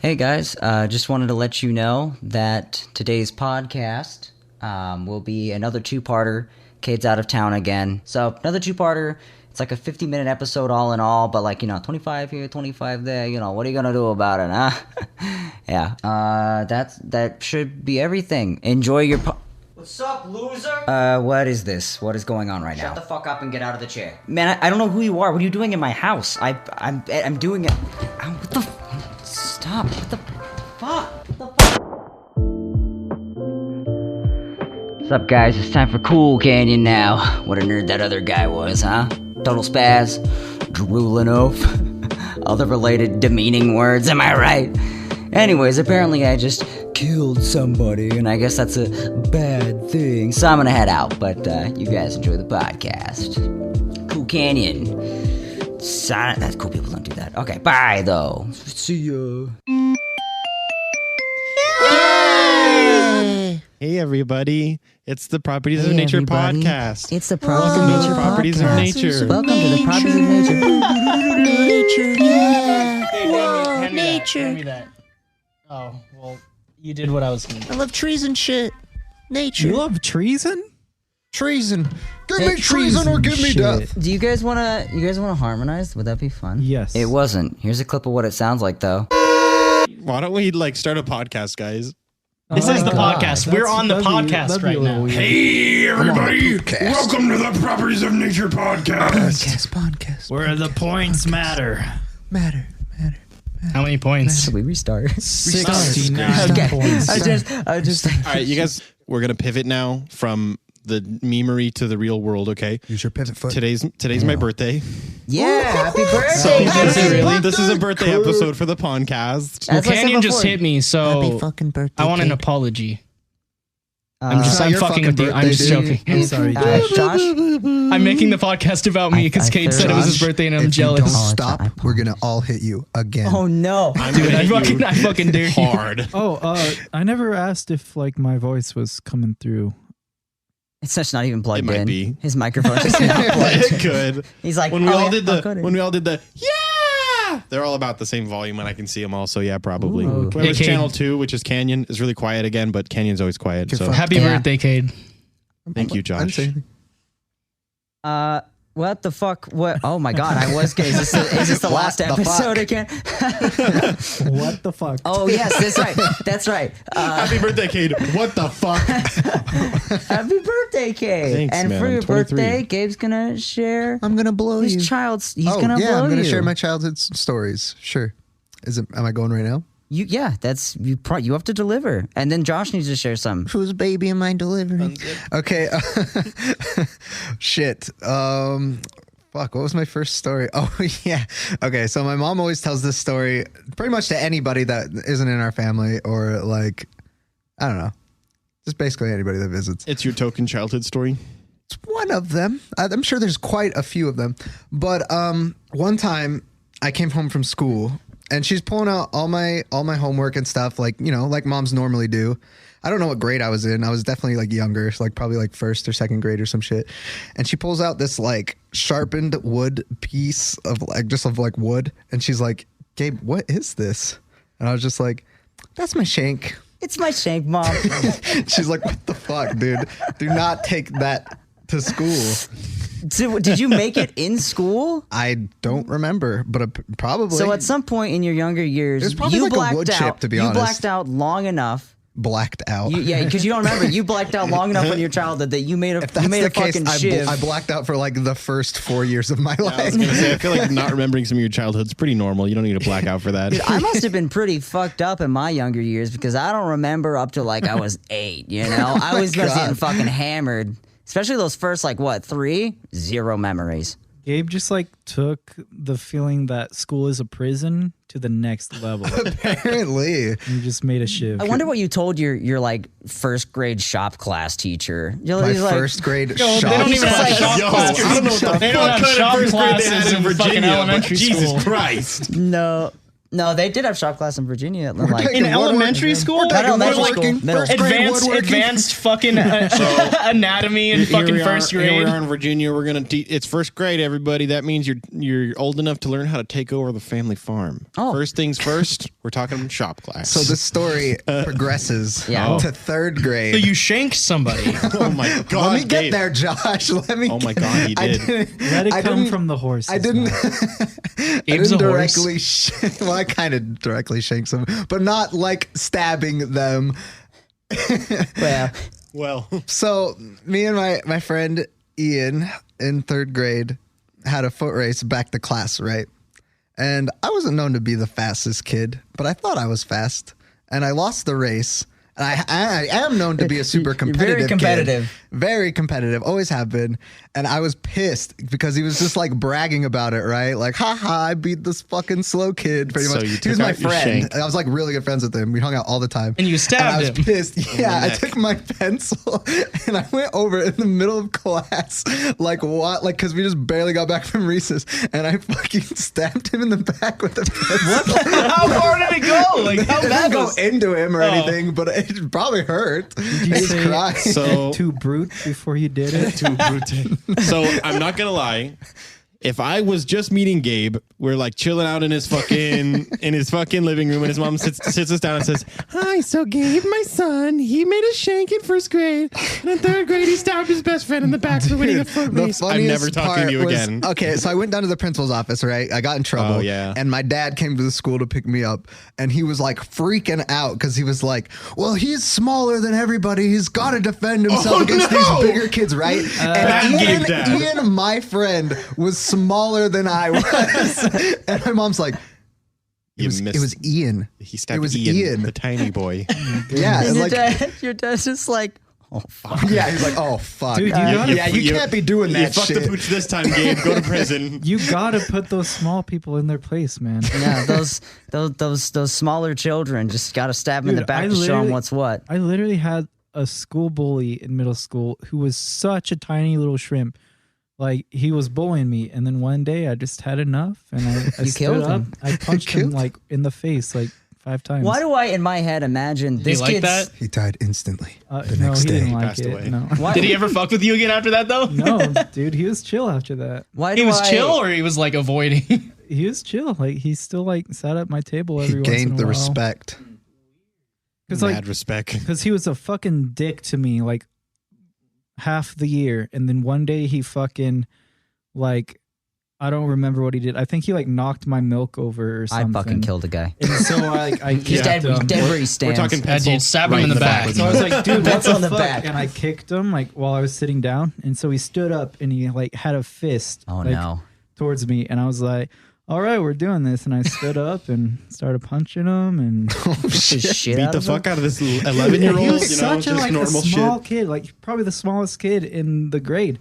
Hey guys, just wanted to let you know that today's podcast will be another two-parter. Cade's out of town again. So another two-parter. It's like a 50-minute episode all in all, but 25 here, 25 there. What are you going to do about it, huh? Yeah. That should be everything. Enjoy your... What's up, loser? What is this? What is going on right now? Shut the fuck up and get out of the chair. Man, I don't know who you are. What are you doing in my house? I'm doing it... What the... Stop. What the fuck? What the fuck? What's up, guys? It's time for Cool Canyon now. What a nerd that other guy was, huh? Total spaz, drooling oaf, other related demeaning words, am I right? Anyways, apparently I just killed somebody, and I guess that's a bad thing. So I'm gonna head out, but you guys enjoy the podcast. Cool Canyon. That's cool, people don't do that. Okay, bye though. See ya. Yay! Hey everybody, it's the Properties of Nature podcast. It's the Properties of Nature Properties podcast. of Nature. Welcome to the Properties of Nature. Nature, yeah. Hey, Whoa, hand me nature. Hand me that. Oh, well, you did what I was going to do. I love trees and shit. Nature. You love treason? Treason. Give me treason or give me death. Do you guys wanna harmonize? Would that be fun? Yes. It wasn't. Here's a clip of what it sounds like though. Why don't we start a podcast, guys? This is the podcast. We're on the podcast right now. Hey, everybody. Welcome to the Properties of Nature podcast. Podcast. Where the points matter. Matter. How many points? Should we restart? 69 Okay. points. I just. All right, you guys, we're gonna pivot now from the memery to the real world. Okay. Use your pivot foot. Today's my birthday. Yeah, happy So birthday! this is a birthday episode for the podcast. Well, That's what I said Canyon just before. hit me, Happy so fucking birthday. I want an Kate. apology. I'm I'm fucking with you. I'm just joking. I'm sorry, Josh. I'm making the podcast about me because Kate said it was his Josh, birthday and I'm if you jealous. don't I stop, apologize. we're gonna all hit you again. Oh no! I'm Dude, gonna hit I fucking dare you. hard. I never asked if my voice was coming through. It's just not even plugged It might in. be. His microphone's just not plugged. It could. He's like, When we all yeah. did the yeah, they're all about the same volume, and I can see them all. So yeah, probably. Ooh. Whoever's Hey, Cade. channel 2, which is Canyon, is really quiet again, but Canyon's always quiet. So Happy Yeah. birthday, Cade. thank you, I didn't Josh. say anything. What the fuck? What? Oh my god! I was. Is this the last episode again? What the fuck? Oh yes, that's right. That's right. Happy birthday, Cade. What the fuck? Happy birthday, Gabe! Thanks, and man. for I'm your 23. birthday, Gabe's gonna share I'm gonna blow you. his child's. He's oh gonna yeah, blow I'm gonna you. share my childhood stories. Sure. Am I going right now? Yeah, that's you. You have to deliver, and then Josh needs to share some. Whose baby am I delivering? Okay. Shit. Fuck, what was my first story? Oh, yeah. Okay, so my mom always tells this story pretty much to anybody that isn't in our family or I don't know. Just basically anybody that visits. It's your token childhood story. It's one of them. I'm sure there's quite a few of them. But one time I came home from school and she's pulling out all my homework and stuff like moms normally do. I don't know what grade I was in. I was definitely younger, probably first or second grade or some shit. And she pulls out this sharpened wood piece of wood. And she's like, Gabe, what is this? And I was just like, that's my shank. It's my shank, Mom. She's like, what the fuck, dude? Do not take that to school. So, did you make it in school? I don't remember, but probably. So at some point in your younger years, It was probably you like a blacked wood out. chip, to be you honest. blacked out long enough. Blacked out. Yeah, because you don't remember. You blacked out long enough in your childhood that you made a If that's a the case, fucking I shiv. blacked out for the first 4 years of my I was life. gonna say, I feel like not remembering some of your childhood's pretty normal. You don't need to black out for that. Dude, I must have been pretty fucked up in my younger years because I don't remember up to I was 8, I was just getting fucking hammered. Especially those first 3? Zero memories. Gabe just took the feeling that school is a prison to the next level. Apparently. You just made a shift. I wonder what you told your first grade shop class teacher. My first grade They shop. don't even have just shop classes. I don't know what the They don't fuck have kind of shop first grade they classes had in in fucking Virginia, but elementary Jesus school. Christ. No. No, they did have shop class in Virginia. Like, taking In elementary school? Not elementary woodworking, school, middle first school. grade Advanced woodworking. fucking anatomy in fucking first Here grade. we are in Virginia. We're gonna it's first grade, everybody. That means you're old enough to learn how to take over the family farm. Oh. First things first. We're talking shop class. So the story progresses Yeah. to third grade. So you shanked somebody. oh my god, Let me get Gabe. there, Josh. Let me. Oh my god, he I did. didn't, Let it I come didn't- from the horses. I didn't. man. I Gabe's didn't a horse. directly. Well, I kind of directly shanked them, but not like stabbing them. Yeah. Well, So me and my friend Ian in third grade had a foot race back to class, right? And I wasn't known to be the fastest kid, but I thought I was fast, and I lost the race. And I am known to be a super You're competitive very competitive. kid. Very competitive, always have been. And I was pissed because he was just like bragging about it, right? Like, haha, I beat this fucking slow kid pretty So much. you He took was my out your friend. shank. And I was like really good friends with him. We hung out all the time. And you stabbed I was him. pissed. Yeah, I neck. took my pencil and I went over in the middle of class, like what? Like, because we just barely got back from recess, and I fucking stabbed him in the back with a pencil. How far did it go? Like, how It didn't bad go was into him or anything, but it probably hurt. Did you He was say crying. so too brute before you did it? so I'm not gonna lie. If I was just meeting Gabe, we're like chilling out in his fucking living room, and his mom sits us down and says, "Hi, so Gabe, my son, he made a shank in first grade, and in third grade he stabbed his best friend in the back for winning a foot The race." I'm funniest never talking to you part was- again. Okay, so I went down to the principal's office, right? I got in trouble. Oh, yeah. And my dad came to the school to pick me up, and he was like freaking out because he was like, well, he's smaller than everybody. He's got to defend himself against these bigger kids, right? Bad and Gabe dad. Ian, my friend, was smaller than I was. And my mom's like, it was Ian. He stabbed it was Ian, the tiny boy. Yeah, And and like, your dad's just like, oh, fuck. yeah, he's like, oh, fuck. Dude, you gotta- you can't be doing that You fucked shit. the pooch this time, Gabe. Go to prison. You gotta put those small people in their place, man. Yeah, those smaller children just got to stab them in Dude, the back I to show them literally- what's what. I literally had a school bully in middle school who was such a tiny little shrimp. Like, he was bullying me, and then one day I just had enough, and I You stood killed up. him. I punched him killed like in the face like 5 times. Why do I, in my head, imagine this like kid's... that? He died instantly. The no, next he day. didn't like passed it. away. No, Why, Did he ever fuck with you again after that, though? no, dude, he was chill after that. Why He do was I, chill, or he was like avoiding? He was chill. Like, he still like sat at my table every He once in a gained the while. respect. Because Mad like, respect. because he was a fucking dick to me like half the year, and then one day he fucking like, I don't remember what he did. I think he like knocked my milk over or I something. fucking killed a guy. And so I He's kicked dead, him. dead where he We're stands. talking pencil. dude, stab him right in the back. with So I was like, dude, what That's the on the fuck? back. And I kicked him like while I was sitting down, and so he stood up and he like had a fist Oh, like, no. towards me, and I was like, all right, we're doing this, and I stood up and started punching him, and The shit Beat out the of him. fuck out of this 11-year-old. he was You know, such a just like a normal small shit. kid, like probably the smallest kid in the grade.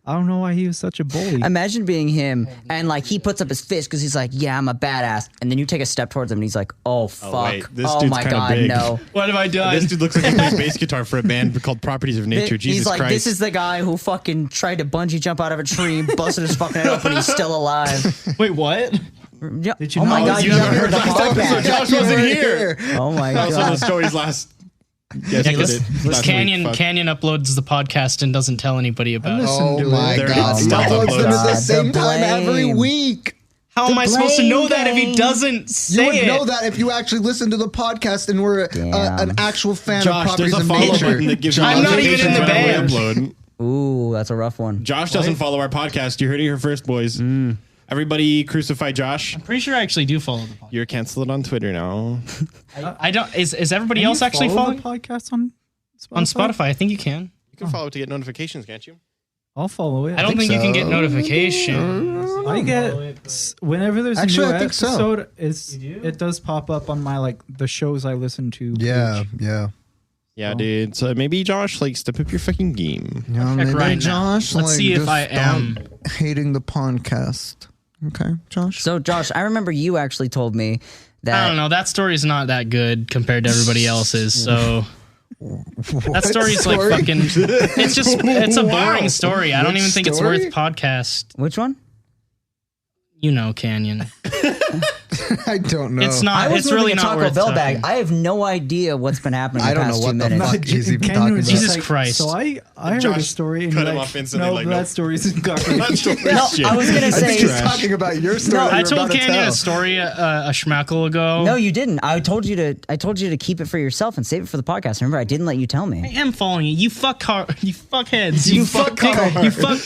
I don't know why he was such a bully. Imagine being him, and like he puts up his fist because he's like, "Yeah, I'm a badass," and then you take a step towards him, and he's like, "Oh fuck! Oh, wait, this dude's my kinda god, big. no!" What have I done? This dude looks like he plays bass guitar for a band called Properties of Nature. He's Jesus like, Christ. "This is the guy who fucking tried to bungee jump out of a tree, busted his fucking head open, he's still alive." Wait, what? Yeah. Did you oh my know- god, You you haven't haven't heard the heard the podcast? Josh wasn't here. Oh my That was one of the god! stories last. Yes, Yeah, you this did. Last Canyon week. Fuck. Canyon uploads the podcast and doesn't tell anybody about it. listen Oh to my it. There it god! is. He Stealth uploads them at uploads. the same The time every blame. week. How am I supposed to know blame that if he game. doesn't say You would it? know that if you actually listened to the podcast and were Damn. an actual fan of Josh, there's Properties a of follow Nature. button that gives you I'm not even in the notifications when we band. upload. Ooh, that's a rough one. Josh doesn't follow our podcast. You heard it here first, boys. Everybody crucify Josh. I'm pretty sure I actually do follow the podcast. You're canceled on Twitter now. I don't. Is everybody Can else you actually follow following the podcast on Spotify? on Spotify? I think you can. You can follow it to get notifications, can't you? I'll follow it. I don't think you can get so. notifications. I get whenever there's Actually, a new I think so. episode, it does pop up on my like the shows I listen to. Yeah, page. yeah. Yeah, dude. So maybe Josh, like, step up your fucking game. Yeah, check maybe right now. Josh, Let's like, see if just I am. stop hating the podcast. Okay, Josh. So, Josh, I remember you actually told me that. I don't know. That story is not that good compared to everybody else's. So that story's like fucking. It's just. It's a boring story. I don't Which even think story? it's worth podcast. Which one? You know, Canyon. I don't know. It's not. I was It's moving really a not Taco worth Bell talking. bag. I have no idea what's been happening in I the don't past know what 2 the minutes. fuck he's even Ken talking was about. just Jesus Christ. So I heard Josh a story and cut you're him like, off instantly, no, like, that nope. story's garbage. That story No, is shit. I was gonna I say. think he's trash. talking about your story. that I you're told about to Candy tell. a story a schmackle ago. No, you didn't. I told you to keep it for yourself and save it for the podcast. Remember, I didn't let you tell I me. am following you. You fuck car. You fuckheads. You fuck car.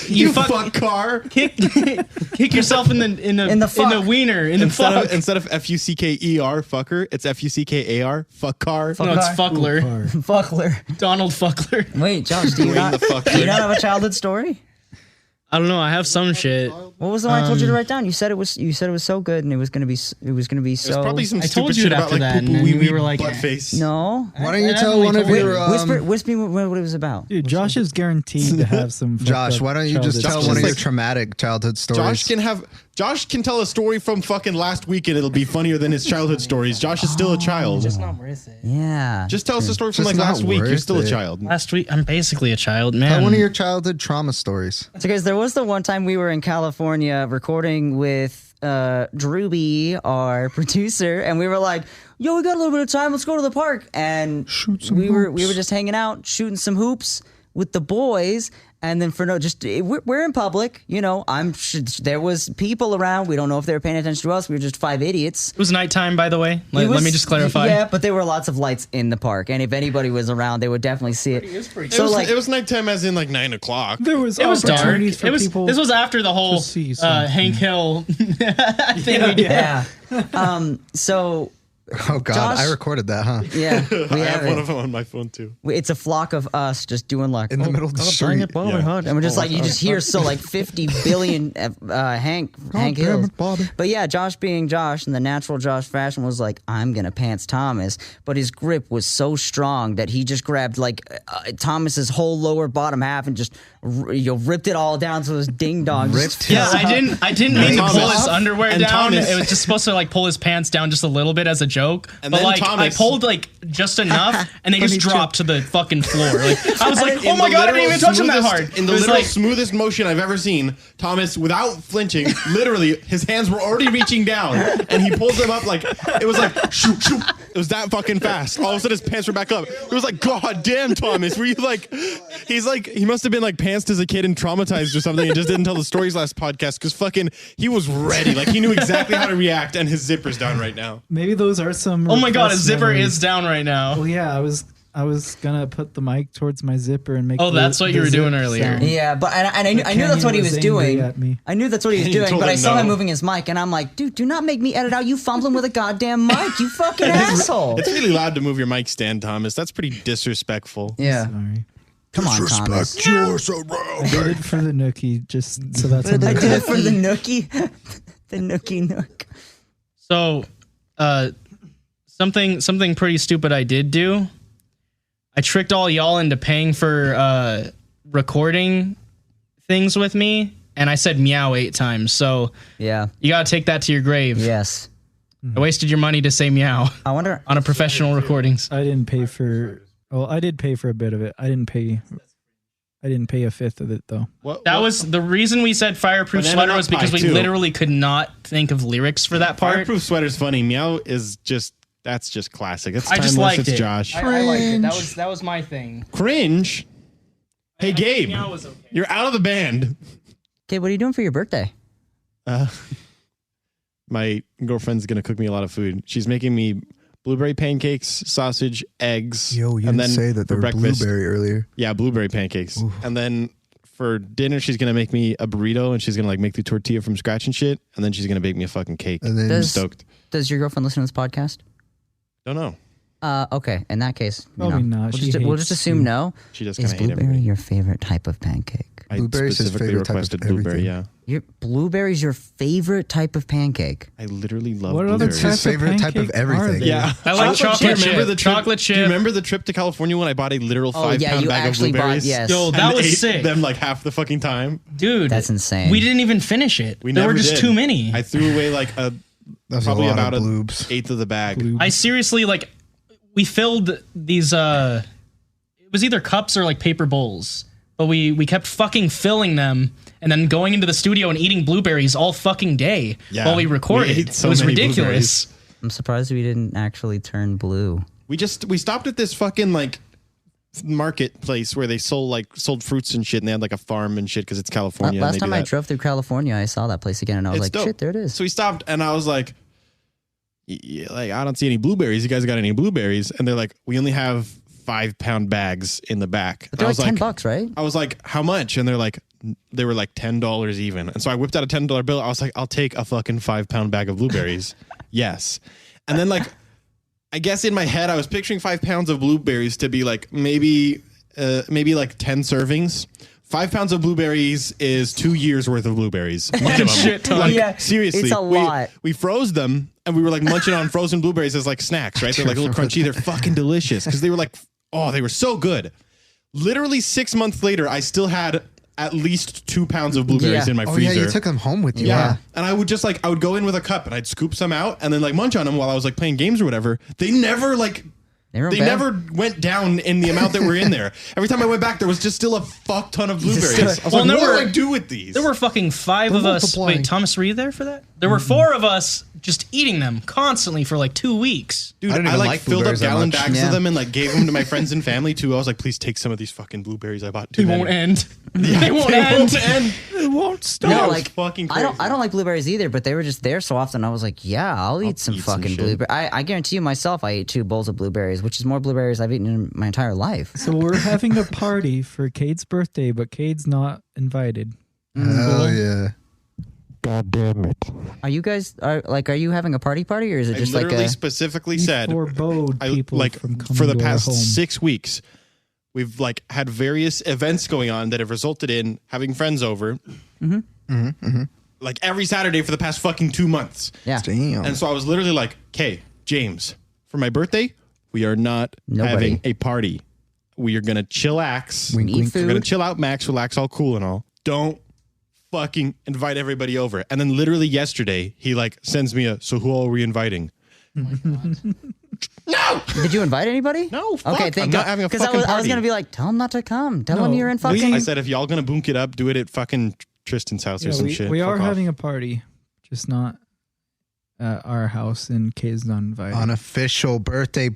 You fuck car. kick yourself in the wiener in the fuck. Instead of Fucker, fucker, it's Fuckar, fuck car. No, it's Fuckler. Fuckler. Donald Fuckler. Wait, Josh, do you Wayne not the Fuckler. do you not have a childhood story? I don't know. I have some shit. What was the one I told you to write down? You said it was so good and it was gonna be so. There's probably some I told stupid you shit it about after like that, and poo then wee we wee were like, butt face. No. Why don't you I tell definitely one of told your Whisper me what it was about. Dude, Josh is guaranteed to have some. fucked Josh? up Why don't you just childhood tell one of your like- traumatic childhood stories? Josh can tell a story from fucking last week and it'll be funnier than his childhood stories. Josh is still a child. It's not worth it. Yeah. Just tell us a story from Just like last not week. You're worth still a it. child. Last week, I'm basically a child, man. Tell one of your childhood trauma stories. So guys, there was the one time we were in California recording with Drewby, our producer, and we were like, "Yo, we got a little bit of time. Let's go to the park." And we were just hanging out, shooting some hoops with the boys. And then we're in public, you know. There was people around. We don't know if they were paying attention to us. We were just 5 idiots. It was nighttime, by the way. Let me just clarify. Yeah, but there were lots of lights in the park, and if anybody was around, they would definitely see it. It was nighttime as in like 9 o'clock. There was It was dark. opportunities for This people. was after the whole to see something. Hank Hill thing we did. Yeah. So Oh God, Josh- I recorded that, huh? yeah, I we have have one it. of them on my phone too. It's a flock of us just doing like In the middle of the street. dang it, Bobby, Yeah. huh? And we're just like you just hear so like 50 billion Hank damn Hills. it, Bobby. But yeah, Josh being Josh in the natural Josh fashion was like, I'm gonna pants Thomas, but his grip was so strong that he just grabbed like Thomas's whole lower bottom half and just ripped it all down to his ding dong. Ripped Yeah, I didn't mean to pull Thomas- his underwear and down. Thomas- It was just supposed to like pull his pants down just a little bit as a joke. And but then like I Thomas- pulled like just enough, and they just dropped to the fucking floor. Like I was like, In oh my the god, I didn't literal even touch him that smoothest- hard. In the It was literal like, smoothest motion I've ever seen, Thomas, without flinching, literally, his hands were already reaching down, and he pulls them up like it was like shoot, shoot. It was that fucking fast. All of a sudden, his pants were back up. It was like, God damn, Thomas, were you like? He's like, he must have been like pantsed as a kid and traumatized or something, and just didn't tell the stories last podcast because fucking he was ready, like he knew exactly how to react, and his zipper's down right now. Maybe those are some. oh my god, his repressed zipper memories. is down right now. Well, yeah, I was gonna put the mic towards my zipper and make. Oh, that's what you were doing earlier. Yeah, but I knew Kenyon that's what he was was angry doing. at me. I knew that's what he was Kenyon doing, told but I him saw no. him moving his mic, and I'm like, dude, do not make me edit out you fumbling with a goddamn mic, you fucking asshole. It's really loud to move your mic stand, Thomas. That's pretty disrespectful. Yeah, Sorry, come on, Thomas. your surroundings. I did it for the nookie, just so that's. on I the did it record. for the nookie, the nookie nook. So, something pretty stupid I did do. I tricked all y'all into paying for recording things with me, and I said meow 8 times. So Yeah. you gotta take that to your grave. Yes. I wasted your money to say meow I wonder. on a professional recordings. I didn't pay for. Well, I did pay for a bit of it. I didn't pay a fifth of it though. That was the reason we said fireproof Banana sweater nut was because pie, we too. literally could not think of lyrics for that part. Fireproof sweater's funny. Meow is just that's just classic. That's I just timeless. liked It's it. Josh. I liked it. That was my thing. Cringe. Hey Gabe, Meow was okay. you're out of the band. Okay, what are you doing for your birthday? My girlfriend's gonna cook me a lot of food. She's making me blueberry pancakes, sausage, eggs. Yo, you and didn't then say that for there were breakfast, blueberry earlier. Yeah, blueberry pancakes. And then for dinner, she's gonna make me a burrito, and she's gonna like make the tortilla from scratch and shit. And then she's gonna bake me a fucking cake. And then I'm Does- stoked. Does your girlfriend listen to this podcast? Don't know. Okay. In that case, Probably not. We'll just assume you. no. She just Is kind of hate blueberry everybody. your favorite type of pancake? I Blueberry's his specifically favorite type of requested blueberry. everything. Yeah, Blueberry's your favorite type of pancake. I literally love What other blueberries. His types of favorite type of pancake are everything. there? Yeah, I like chocolate Do you remember chip. the trip? Chocolate Do you chip. remember the trip to California when I bought a literal 5-pound you bag of actually bought- blueberries? yes. Yo, And that was ate sick. them like half the fucking time. Dude, That's insane. We didn't even finish it. We there never were just did. too many. I threw away like That's probably a lot about of an bloobs. eighth of the bag. I seriously we filled these it was either cups or like paper bowls. but we kept fucking filling them and then going into the studio and eating blueberries all fucking day while we recorded. ate so it was many ridiculous. I'm surprised we didn't actually turn blue. We stopped at this fucking like marketplace where they sold fruits and shit, and they had like a farm and shit because it's California. Last time I drove through California, I saw that place again, and I was like, dope. shit, there it is. So we stopped, and I was like, yeah, like, I don't see any blueberries. You guys got any blueberries? And they're like, we only have 5-pound bags in the back. But they're I like was $10, right? I was like, how much? And they were like $10 even. And so I whipped out a $10 bill. I was like, I'll take a fucking 5-pound bag of blueberries. Yes. And then like, I guess in my head, I was picturing 5 pounds of blueberries to be like maybe like 10 servings. 5 pounds of blueberries is 2 years worth of blueberries. Minimum. Shit ton. Like, Yeah, seriously, it's a lot. We froze them and we were like munching on frozen blueberries as like snacks, right? They're like a little crunchy. They're fucking delicious because they were like, oh, they were so good. Literally 6 months later, I still had at least 2 pounds of blueberries in my freezer. Yeah, you took them home with you. Yeah. And I would just I would go in with a cup and I'd scoop some out and then like munch on them while I was like playing games or whatever. They never never went down in the amount that were in there. Every time I went back, there was just still a fuck ton of blueberries. I was like, what do I do with these? There were fucking 5 of us. multiplying. Wait, Thomas, were you there for that? There were 4 of us just eating them constantly for like 2 weeks. Dude, I didn't I even like like filled up blueberries that gallon much. bags Yeah. of them and like gave them to my friends and family too. I was like, please take some of these fucking blueberries I bought too. They won't many. end. Yeah, They won't end. It won't stop. No, It was like fucking I don't crazy. like blueberries either, but they were just there so often. I was like, yeah, I'll eat some eat some fucking shit. blueberries. I guarantee you myself, I ate 2 bowls of blueberries, which is more blueberries I've eaten in my entire life. So we're having a party for Cade's birthday, but Cade's not invited. Hell yeah. God damn it. Are you guys are you having a party, or is it I just like literally a? specifically We said forbode people like from coming for the to our past home. 6 weeks, we've like had various events going on that have resulted in having friends over. Like every Saturday for the past fucking 2 months. Yeah, Damn. And so I was literally like, okay, James, for my birthday, we are not Nobody. having a party. We are going to chillax. Wink, eat wink. We're going food. to chill out, max, relax, all cool and all. Don't fucking invite everybody over. And then literally yesterday, he like sends me so who all are we inviting? No! Did you invite anybody? No, fuck. Okay, thank I'm God. not having a Because fucking I was party. gonna be like, tell him not to come. Tell No, him you're in fucking. I said, if y'all going to boonk it up, do it at fucking Tristan's house or Yeah, some we, shit. we are Fuck off. having a party, just not at our house, and Cade's not invited. Unofficial birthday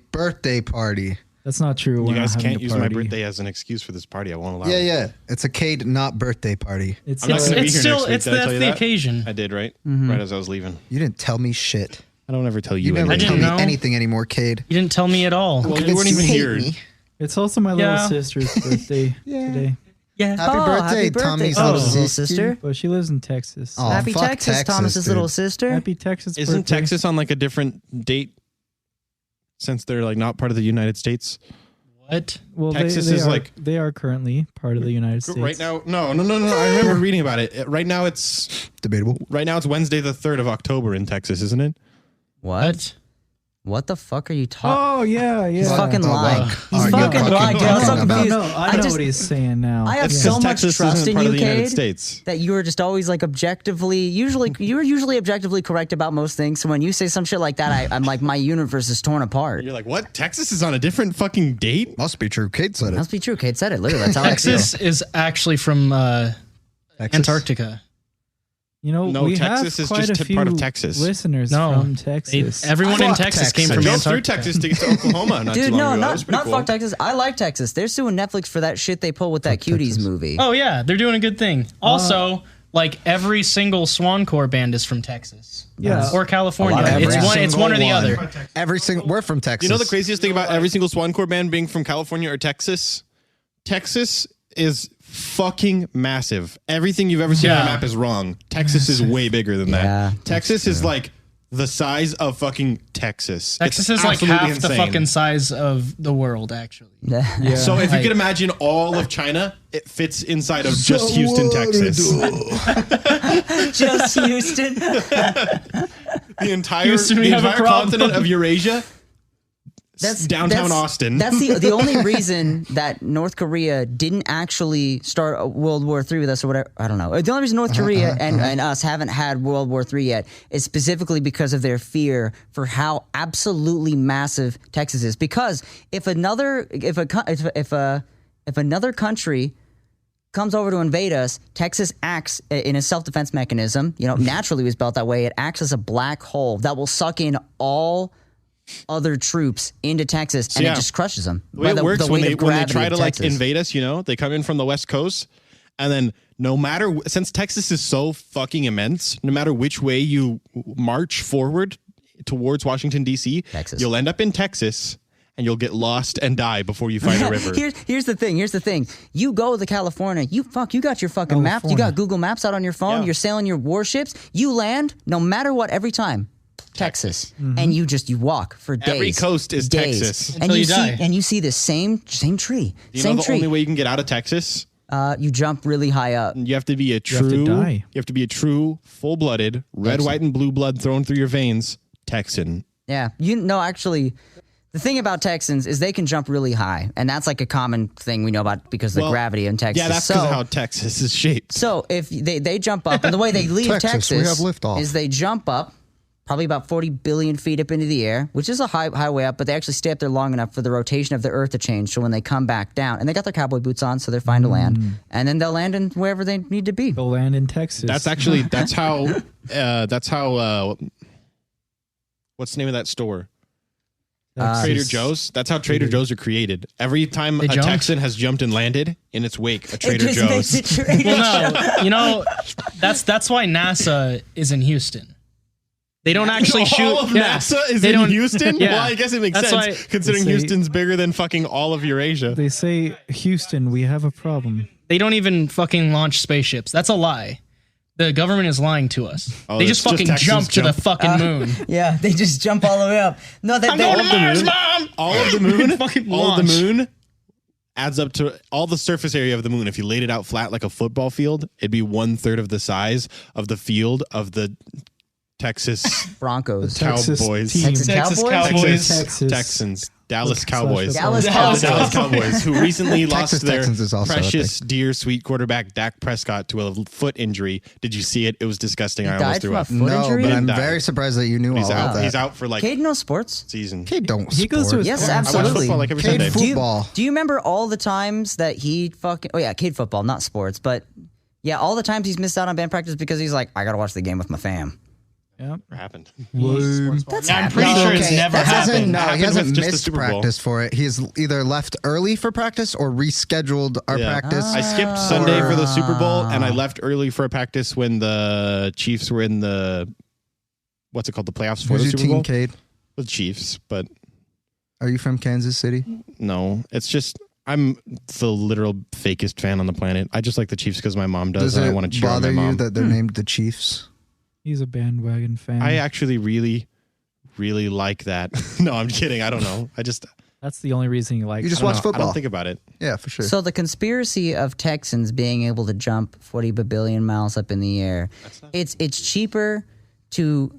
party. That's not true. We're You guys not having can't a use my party. birthday as an excuse for this party. I won't allow Yeah, it. yeah. It's a Cade not birthday party. It's I'm not It's, gonna be it's here still next week. it's Did I tell that's you the that? occasion. I did, right? Mm-hmm. Right as I was leaving. You didn't tell me shit. I don't ever tell You you never anything. tell didn't me know. anything anymore, Cade. You didn't tell me at all. Well, you weren't even hate here. me. It's also my little Yeah. sister's birthday today, Yeah. Happy birthday, Tommy's little little sister. but she lives in Texas. Oh, Happy fuck Texas, Thomas's dude. little sister. Happy Texas Isn't birthday. Texas on like a different date since they're like not part of the United States? What? Well, Texas they is are, like- they are currently part of the United States. Right now, no. I remember reading about it. Right now it's Debatable. Wednesday the 3rd of October in Texas, isn't it? What? What the fuck are you talking? Oh yeah, yeah. He's fucking lying. He's Are you fucking lying. fucking I'm so talking about- confused. No, I know just- what he's saying now. I have It's so 'cause much Texas trust isn't in part you, of the United Cade, States. that you are just always like objectively. You were usually objectively correct about most things. So when you say some shit like that, I'm like, my universe is torn apart. You're like, what? Texas is on a different fucking date? Must be true. Cade said it. Must be true. Cade said it. Literally, that's how I feel. Texas is actually from Antarctica. You know, No, we Texas have is quite just a few part of Texas. listeners No, from Texas. Everyone in Fuck Texas came Texas. from Drove through Antarctica. Texas to get to Oklahoma not Dude, too long no, ago. That was not pretty not cool. fuck Texas. I like Texas. They're suing Netflix for that shit they pull with that Cuties Texas. movie. Oh yeah, they're doing a good thing. Also, like every single Swancore band is from Texas. Yeah. Or California. A lot of It's every one. It's one or the single other. one. Every single. We're from Texas. You know the craziest thing about every single Swancore band being from California or Texas? Texas is fucking massive. Everything you've ever seen on a Yeah. map is wrong. Texas is way bigger than Yeah, that. Texas is like the size of fucking Texas. Texas It's is like absolutely half the insane. fucking size of the world, actually. Yeah. So if you Like- could imagine all of China, it fits inside of just Houston, Texas. Just Houston. The entire, Houston, we the have a entire problem. continent of Eurasia. Downtown Austin. That's the only reason that North Korea didn't actually start World War III with us or whatever. I don't know. The only reason North Korea and us haven't had World War III yet is specifically because of their fear for how absolutely massive Texas is. Because if another country comes over to invade us, Texas acts in a self-defense mechanism. Naturally it was built that way. It acts as a black hole that will suck in all other troops into Texas, and it just crushes them. The way it works when they try to invade us, they come in from the West Coast, and then since Texas is so fucking immense, no matter which way you march forward towards Washington D.C., you'll end up in Texas. And you'll get lost and die before you find a river. Here's the thing. You go to California. You got your fucking map. You got Google Maps out on your phone. Yeah. You're sailing your warships. You land no matter what every time. Texas. Mm-hmm. And you walk for days. Every coast is Texas. And you die. And you see the same tree. You know the only way you can get out of Texas? You jump really high up. You have to be a true, full-blooded, red, white, and blue blood thrown through your veins Texan. Yeah. Actually, the thing about Texans is they can jump really high, and that's like a common thing we know about because of the gravity in Texas. Yeah, that's because of how Texas is shaped. So if they jump up, and the way they leave Texas we have liftoff. is they jump up probably about 40 billion feet up into the air, which is a high way up, but they actually stay up there long enough for the rotation of the Earth to change. So when they come back down, and they got their cowboy boots on, so they're fine to land, and then they'll land in wherever they need to be. They'll land in Texas. That's how. What's the name of that store? Trader Joe's. That's how Trader Joe's are created. Every time a Texan has jumped and landed, in its wake, a Trader Joe's. That's why NASA is in Houston. They don't actually shoot. All of NASA is in Houston? Yeah. Well, I guess it makes sense, considering Houston's bigger than fucking all of Eurasia. They say, Houston, we have a problem. They don't even fucking launch spaceships. That's a lie. The government is lying to us. They just fucking jump to the fucking moon. Yeah, they just jump all the way up. No, I'm going to Mars, Mom! All of the moon? All of the moon adds up to all the surface area of the moon. If you laid it out flat like a football field, it'd be 1/3 of the size of the field of the Texas Broncos. Cowboys. Texas Cowboys? Texans. Dallas Cowboys. Dallas Cowboys, who recently lost their also precious, dear, sweet quarterback Dak Prescott to a foot injury. Did you see it? It was disgusting. I almost threw up. Injury? But I'm very surprised that you knew all about that. He's out for like Cade knows sports. Season. Cade don't. He goes to his Yes, sports. absolutely. I watch football like every Sunday. Football. Do you remember all the times that he fucking? Oh yeah, Cade football, not sports, but yeah, all the times he's missed out on band practice because he's like, I gotta watch the game with my fam. Yep. What happened? I'm pretty sure it's never happened. No, he hasn't just the missed Super Bowl. practice for it. He's either left early for practice or rescheduled our practice. I skipped Sunday for the Super Bowl, and I left early for a practice when the Chiefs were in the what's it called, the playoffs for Who's the your Super team, Bowl. Cade? The Chiefs, but Are you from Kansas City? no, it's just I'm the literal fakest fan on the planet. I just like the Chiefs because my mom does, and I want to cheer on my bother mom. you that they're named the Chiefs? He's a bandwagon fan. I actually really, really like that. No, I'm kidding. I don't know. That's the only reason you like. You just I watch don't know. football. I don't think about it. Yeah, for sure. So the conspiracy of Texans being able to jump 40 billion miles up in the air, it's cheaper to.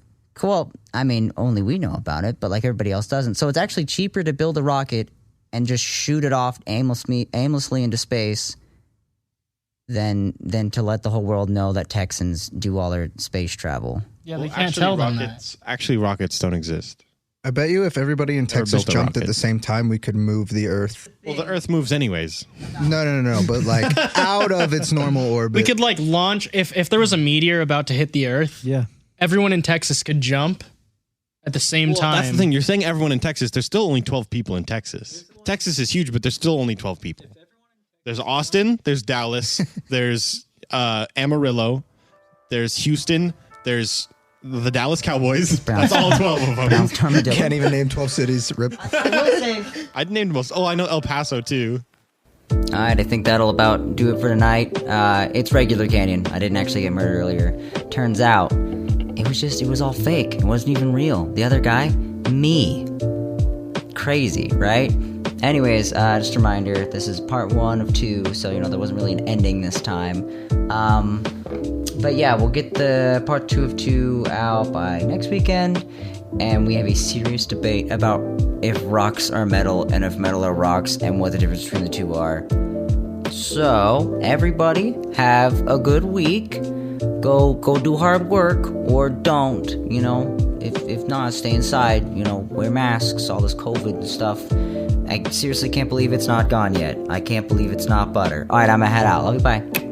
Well, I mean, only we know about it, but like everybody else doesn't. So it's actually cheaper to build a rocket and just shoot it off aimlessly into space than to let the whole world know that Texans do all their space travel. Yeah, they can't tell them that. Actually, rockets don't exist. I bet you if everybody in Texas built a jumped at rocket. the same time, we could move the Earth. Well, the Earth moves anyways. No, but like out of its normal orbit. We could like launch if there was a meteor about to hit the Earth. Yeah. Everyone in Texas could jump at the same time. That's the thing. You're saying everyone in Texas. There's still only 12 people in Texas. Texas is huge, but there's still only 12 people. There's Austin. There's Dallas. There's Amarillo. There's Houston. There's the Dallas Cowboys. That's all 12 of them. Can't even name 12 cities. Rip. I'd named most. Oh, I know El Paso too. All right, I think that'll about do it for tonight. It's regular Canyon. I didn't actually get murdered earlier. Turns out, it was all fake. It wasn't even real. The other guy, me. Crazy, right? Anyways, just a reminder, this is part 1 of 2, so, there wasn't really an ending this time. But yeah, we'll get the part 2 of 2 out by next weekend, and we have a serious debate about if rocks are metal and if metal are rocks and what the difference between the two are. So, everybody, have a good week. Go do hard work, or don't, If not, stay inside, wear masks, all this COVID stuff. I seriously can't believe it's not gone yet. I can't believe it's not butter. All right, I'm gonna head out. Love you, bye.